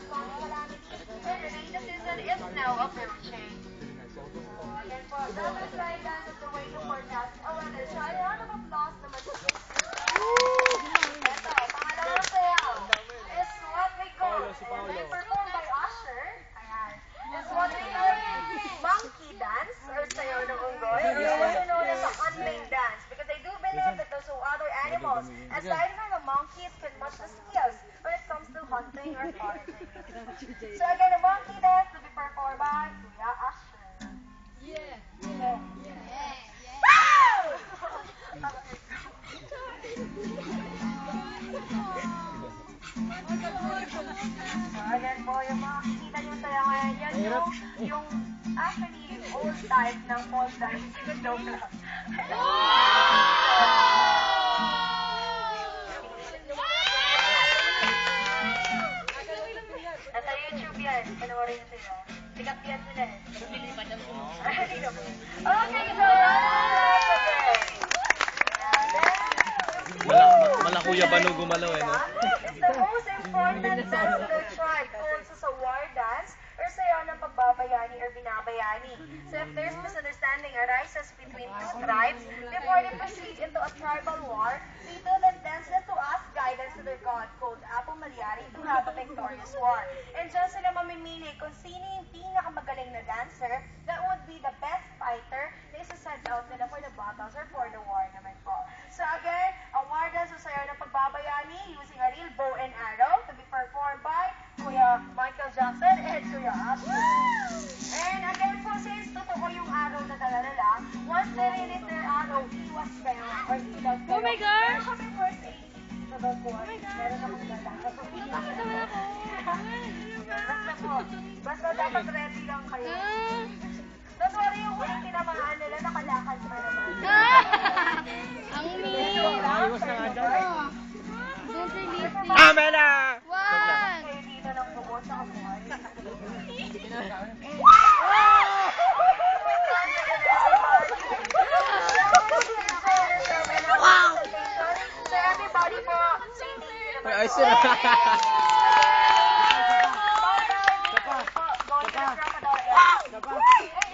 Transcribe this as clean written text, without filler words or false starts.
mga calamity, the rainy season is now approaching. Again po, the other side dance is the way to forecast a weather. So, a round of applause naman po. Ito, pangalawang sayaw is what we call, ayan, performed by Usher. Ayan. Is what we call monkey dance or sayaw ng unggoy, or also known as a hunting dance, because they do believe that those other animals, aside from the monkeys, can match the skills when it comes to hunting or foraging. So again, a monkey dance to be performed by Kuya Usher. Ayan po, yung makikita nyo tayo ngayon, yan yung actually old type ng folk dance. Joke lang. Nasa YouTube yan, panoorin nyo sila. Sikat yan sila eh. Okay, so Malakuya ba no gumalaw eh, no? it's the most important dance of their tribe, also sa war dance, or sayaw ng pagbabayani or binabayani. So if there's misunderstanding arises between two tribes, before they proceed into a tribal war, they do that dance to ask guidance to their god called Apo Maliari to have a victorious war. And dyan sila mamimili kung sino yung pinakamagaling na dancer that would be the best fighter na isa-send out nila for the battles or for the war naman po. So again, a war dance o sayaw ng pagbabayani using a real bow and arrow to be performed by Kuya Michael Jackson and Kuya Usher. And again po, since totoo yung arrow na dala nila, once they release their arrow, iwas kayo or ilag kayo. Oh my gosh! Meron kami first aid sa Bagkuan. Meron akong dala. Basta po, basta dapat ready lang kayo. Don't worry, yung huling tinamaan nila, nakalakad pa naman. Ang mean! Iwas na nga dyan. Don't release me. Amela! Wag! Kayo dito ng buo sa kabuhay. Wow! So everybody po, say thank you naman Ay, po. sila. Bye-bye. Going to the crocodile.